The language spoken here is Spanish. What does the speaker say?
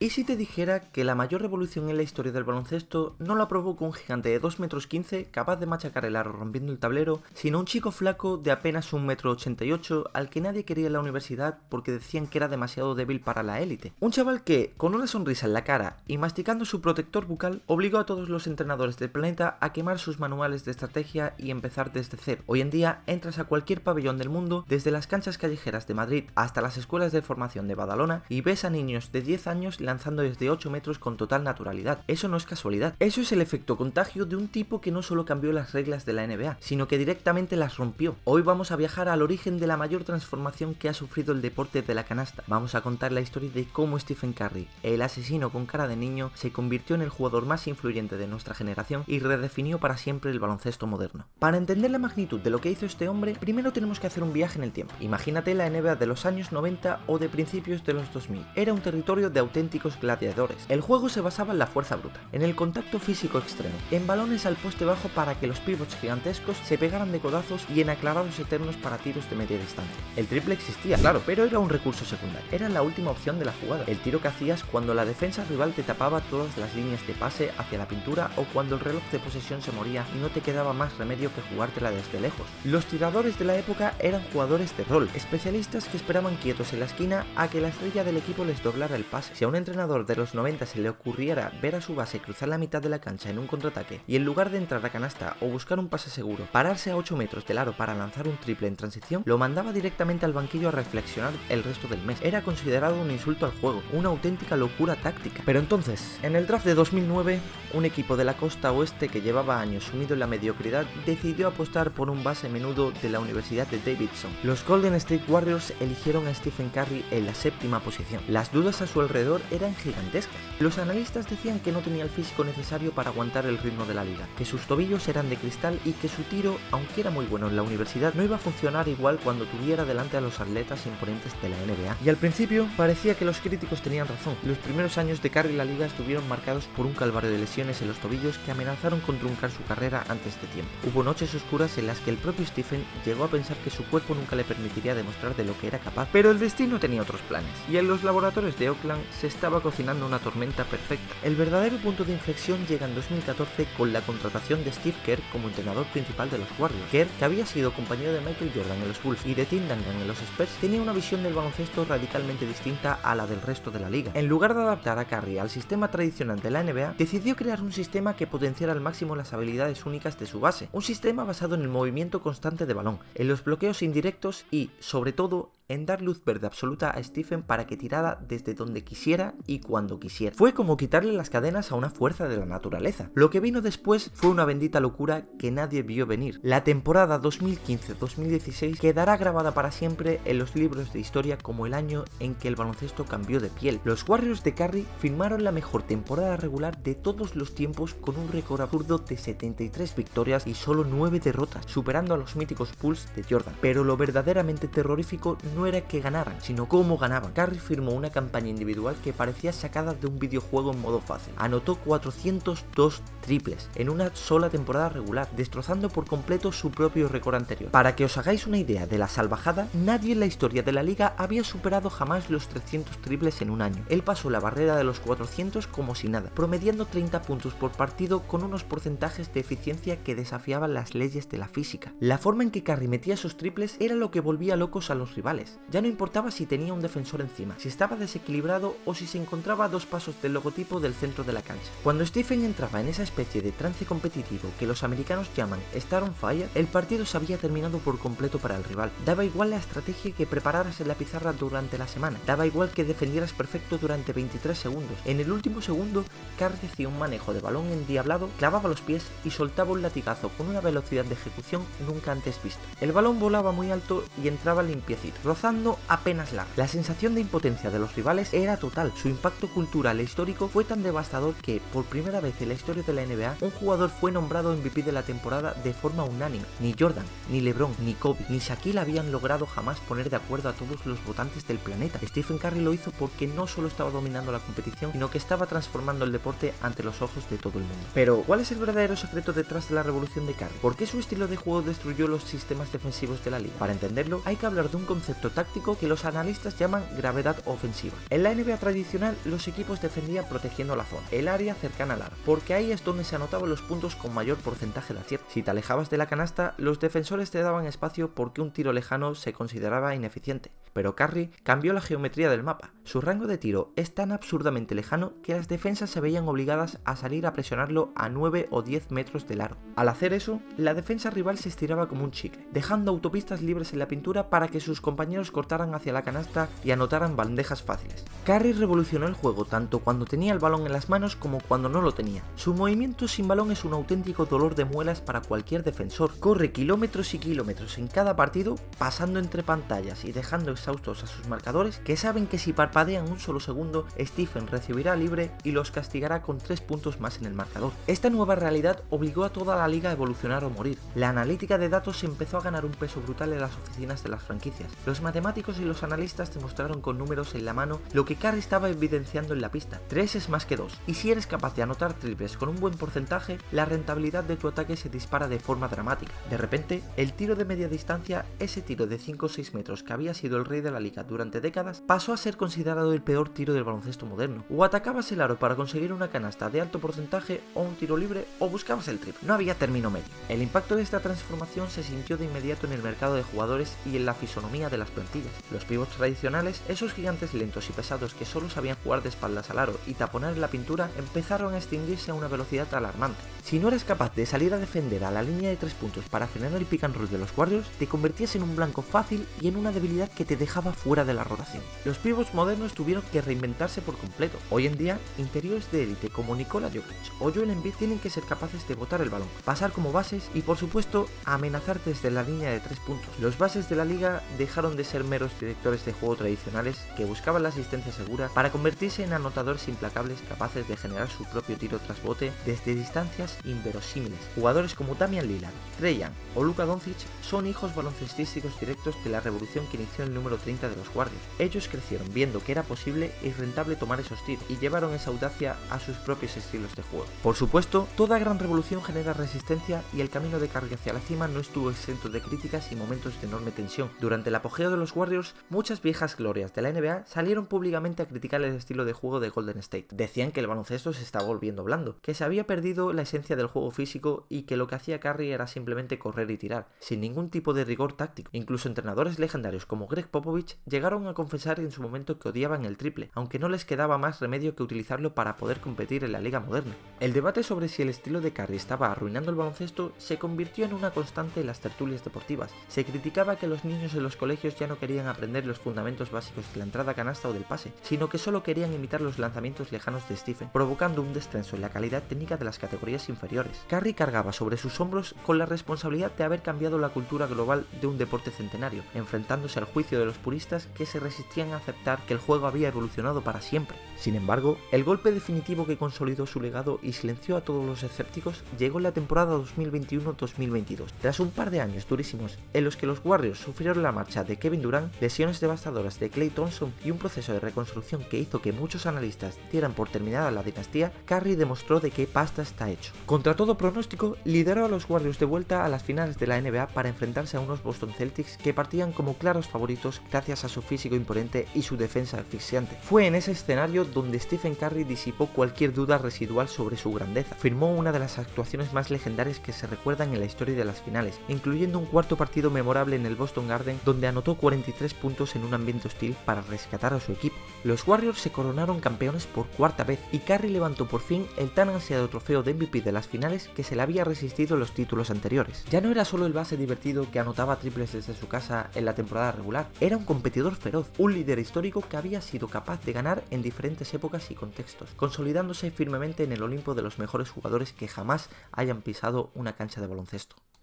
¿Y si te dijera que la mayor revolución en la historia del baloncesto no la provocó un gigante de 2,15 m capaz de machacar el aro rompiendo el tablero, sino un chico flaco de apenas 1,88 m al que nadie quería en la universidad porque decían que era demasiado débil para la élite? Un chaval que, con una sonrisa en la cara y masticando su protector bucal, obligó a todos los entrenadores del planeta a quemar sus manuales de estrategia y empezar desde cero. Hoy en día entras a cualquier pabellón del mundo, desde las canchas callejeras de Madrid hasta las escuelas de formación de Badalona, y ves a niños de 10 años lanzando desde 8 metros con total naturalidad. Eso no es casualidad, eso es el efecto contagio de un tipo que no solo cambió las reglas de la NBA, sino que directamente las rompió. Hoy vamos a viajar al origen de la mayor transformación que ha sufrido el deporte de la canasta. Vamos a contar la historia de cómo Stephen Curry, el asesino con cara de niño, se convirtió en el jugador más influyente de nuestra generación y redefinió para siempre el baloncesto moderno. Para entender la magnitud de lo que hizo este hombre, primero tenemos que hacer un viaje en el tiempo. Imagínate la NBA de los años 90 o de principios de los 2000. Era un territorio de auténticos gladiadores. El juego se basaba en la fuerza bruta, en el contacto físico extremo, en balones al poste bajo para que los pivots gigantescos se pegaran de codazos y en aclarados eternos para tiros de media distancia. El triple existía, claro, pero era un recurso secundario. Era la última opción de la jugada, el tiro que hacías cuando la defensa rival te tapaba todas las líneas de pase hacia la pintura o cuando el reloj de posesión se moría y no te quedaba más remedio que jugártela desde lejos. Los tiradores de la época eran jugadores de rol, especialistas que esperaban quietos en la esquina a que la estrella del equipo les doblara el pase. Si a un entrenador de los 90 se le ocurriera ver a su base cruzar la mitad de la cancha en un contraataque y en lugar de entrar a canasta o buscar un pase seguro, pararse a 8 metros del aro para lanzar un triple en transición, lo mandaba directamente al banquillo a reflexionar el resto del mes. Era considerado un insulto al juego, una auténtica locura táctica. Pero entonces, en el draft de 2009, un equipo de la costa oeste que llevaba años sumido en la mediocridad decidió apostar por un base menudo de la Universidad de Davidson. Los Golden State Warriors eligieron a Stephen Curry en la 7ª posición. Las dudas a su alrededor eran gigantescas. Los analistas decían que no tenía el físico necesario para aguantar el ritmo de la liga, que sus tobillos eran de cristal y que su tiro, aunque era muy bueno en la universidad, no iba a funcionar igual cuando tuviera delante a los atletas imponentes de la NBA. Y al principio parecía que los críticos tenían razón. Los primeros años de Curry en la liga estuvieron marcados por un calvario de lesiones en los tobillos que amenazaron con truncar su carrera antes de tiempo. Hubo noches oscuras en las que el propio Stephen llegó a pensar que su cuerpo nunca le permitiría demostrar de lo que era capaz, pero el destino tenía otros planes, y en los laboratorios de Oakland se estaba cocinando una tormenta perfecta. El verdadero punto de inflexión llega en 2014 con la contratación de Steve Kerr como entrenador principal de los Warriors. Kerr, que había sido compañero de Michael Jordan en los Bulls y de Tim Duncan en los Spurs, tenía una visión del baloncesto radicalmente distinta a la del resto de la liga. En lugar de adaptar a Curry al sistema tradicional de la NBA, decidió crear un sistema que potenciara al máximo las habilidades únicas de su base. Un sistema basado en el movimiento constante de balón, en los bloqueos indirectos y, sobre todo, en dar luz verde absoluta a Stephen para que tirara desde donde quisiera y cuando quisiera. Fue como quitarle las cadenas a una fuerza de la naturaleza. Lo que vino después fue una bendita locura que nadie vio venir. La temporada 2015-2016 quedará grabada para siempre en los libros de historia como el año en que el baloncesto cambió de piel. Los Warriors de Curry firmaron la mejor temporada regular de todos los tiempos con un récord absurdo de 73 victorias y solo 9 derrotas, superando a los míticos Bulls de Jordan. Pero lo verdaderamente terrorífico no era que ganaran, sino cómo ganaban. Curry firmó una campaña individual que parecía sacada de un videojuego en modo fácil. Anotó 402 triples en una sola temporada regular, destrozando por completo su propio récord anterior. Para que os hagáis una idea de la salvajada, nadie en la historia de la liga había superado jamás los 300 triples en un año. Él pasó la barrera de los 400 como si nada, promediando 30 puntos por partido con unos porcentajes de eficiencia que desafiaban las leyes de la física. La forma en que Curry metía esos triples era lo que volvía locos a los rivales. Ya no importaba si tenía un defensor encima, si estaba desequilibrado o si se encontraba a 2 pasos del logotipo del centro de la cancha. Cuando Stephen entraba en esa especie de trance competitivo que los americanos llaman Star on Fire, el partido se había terminado por completo para el rival. Daba igual la estrategia que prepararas en la pizarra durante la semana, daba igual que defendieras perfecto durante 23 segundos. En el último segundo, Curry hacía un manejo de balón endiablado, clavaba los pies y soltaba un latigazo con una velocidad de ejecución nunca antes vista. El balón volaba muy alto y entraba limpiecito, rozando apenas largo. La sensación de impotencia de los rivales era total. Su impacto cultural e histórico fue tan devastador que, por primera vez en la historia de la NBA, un jugador fue nombrado MVP de la temporada de forma unánime. Ni Jordan, ni LeBron, ni Kobe, ni Shaquille habían logrado jamás poner de acuerdo a todos los votantes del planeta. Stephen Curry lo hizo porque no solo estaba dominando la competición, sino que estaba transformando el deporte ante los ojos de todo el mundo. Pero, ¿cuál es el verdadero secreto detrás de la revolución de Curry? ¿Por qué su estilo de juego destruyó los sistemas defensivos de la liga? Para entenderlo, hay que hablar de un concepto táctico que los analistas llaman gravedad ofensiva. En la NBA tradicional tradicional, los equipos defendían protegiendo la zona, el área cercana al aro, porque ahí es donde se anotaban los puntos con mayor porcentaje de acierto. Si te alejabas de la canasta, los defensores te daban espacio porque un tiro lejano se consideraba ineficiente. Pero Curry cambió la geometría del mapa. Su rango de tiro es tan absurdamente lejano que las defensas se veían obligadas a salir a presionarlo a 9 o 10 metros del aro. Al hacer eso, la defensa rival se estiraba como un chicle, dejando autopistas libres en la pintura para que sus compañeros cortaran hacia la canasta y anotaran bandejas fáciles. Curry revolucionó el juego tanto cuando tenía el balón en las manos como cuando no lo tenía. Su movimiento sin balón es un auténtico dolor de muelas para cualquier defensor. Corre kilómetros y kilómetros en cada partido, pasando entre pantallas y dejando exhaustos a sus marcadores, que saben que si parpadean un solo segundo, Stephen recibirá libre y los castigará con 3 puntos más en el marcador. Esta nueva realidad obligó a toda la liga a evolucionar o morir. La analítica de datos empezó a ganar un peso brutal en las oficinas de las franquicias. Los matemáticos y los analistas demostraron con números en la mano lo que Curry estaba evidenciando en la pista: 3 es más que 2, y si eres capaz de anotar triples con un buen porcentaje, la rentabilidad de tu ataque se dispara de forma dramática. De repente, el tiro de media distancia, ese tiro de 5 o 6 metros que había sido el rey de la liga durante décadas, pasó a ser considerado el peor tiro del baloncesto moderno. O atacabas el aro para conseguir una canasta de alto porcentaje o un tiro libre, o buscabas el triple. No había término medio. El impacto de esta transformación se sintió de inmediato en el mercado de jugadores y en la fisonomía de las plantillas. Los pivots tradicionales, esos gigantes lentos y pesados que solo sabían jugar de espaldas al aro y taponar en la pintura, empezaron a extinguirse a una velocidad alarmante. Si no eras capaz de salir a defender a la línea de 3 puntos para frenar el pick and roll de los Warriors, te convertías en un blanco fácil y en una debilidad que te dejaba fuera de la rotación. Los pivots modernos tuvieron que reinventarse por completo. Hoy en día, interiores de élite como Nikola Jokic o Joel Embiid tienen que ser capaces de botar el balón, pasar como bases y por supuesto amenazar desde la línea de 3 puntos. Los bases de la liga dejaron de ser meros directores de juego tradicionales que buscaban la asistencia segura para convertirse en anotadores implacables capaces de generar su propio tiro tras bote desde distancias inverosímiles. Jugadores como Damian Lillard, Trae Young o Luka Doncic son hijos baloncestísticos directos de la revolución que inició el número 30 de los Warriors. Ellos crecieron viendo que era posible y rentable tomar esos tiros y llevaron esa audacia a sus propios estilos de juego. Por supuesto, toda gran revolución genera resistencia y el camino de Curry hacia la cima no estuvo exento de críticas y momentos de enorme tensión. Durante el apogeo de los Warriors, muchas viejas glorias de la NBA salieron públicamente a criticar el estilo de juego de Golden State. Decían que el baloncesto se estaba volviendo blando, que se había perdido la esencia del juego físico y que lo que hacía Curry era simplemente correr y tirar, sin ningún tipo de rigor táctico. Incluso entrenadores legendarios como Greg Popovich llegaron a confesar en su momento que odiaban el triple, aunque no les quedaba más remedio que utilizarlo para poder competir en la liga moderna. El debate sobre si el estilo de Curry estaba arruinando el baloncesto se convirtió en una constante en las tertulias deportivas. Se criticaba que los niños en los colegios ya no querían aprender los fundamentos básicos de la entrada a canasta o del pase, sino que solo querían imitar los lanzamientos lejanos de Stephen, provocando un descenso en la calidad técnica de las categorías inferiores. Curry cargaba sobre sus hombros con la responsabilidad de haber cambiado la cultura global de un deporte centenario, enfrentándose al juicio de los puristas que se resistían a aceptar que el juego había evolucionado para siempre. Sin embargo, el golpe definitivo que consolidó su legado y silenció a todos los escépticos llegó en la temporada 2021-2022. Tras un par de años durísimos en los que los Warriors sufrieron la marcha de Kevin Durant, lesiones devastadoras de Klay Thompson y un proceso de reconstrucción que hizo que muchos analistas dieran por terminada la dinastía, Curry demostró de qué pasta está hecho. Contra todo pronóstico, lideró a los Warriors de vuelta a las finales de la NBA para enfrentarse a unos Boston Celtics que partían como claros favoritos gracias a su físico imponente y su defensa asfixiante. Fue en ese escenario donde Stephen Curry disipó cualquier duda residual sobre su grandeza. Firmó una de las actuaciones más legendarias que se recuerdan en la historia de las finales, incluyendo un cuarto partido memorable en el Boston Garden donde anotó 43 puntos en un ambiente hostil para rescatar a su equipo. Los Warriors se coronaron campeones por cuarta vez y Curry levantó por fin el tan ansiado trofeo de MVP de las finales que se le había resistido en los títulos anteriores. Ya no era solo el base divertido que anotaba triples desde su casa en la temporada regular, era un competidor feroz, un líder histórico que había sido capaz de ganar en diferentes épocas y contextos, consolidándose firmemente en el Olimpo de los mejores jugadores que jamás hayan pisado una cancha de baloncesto.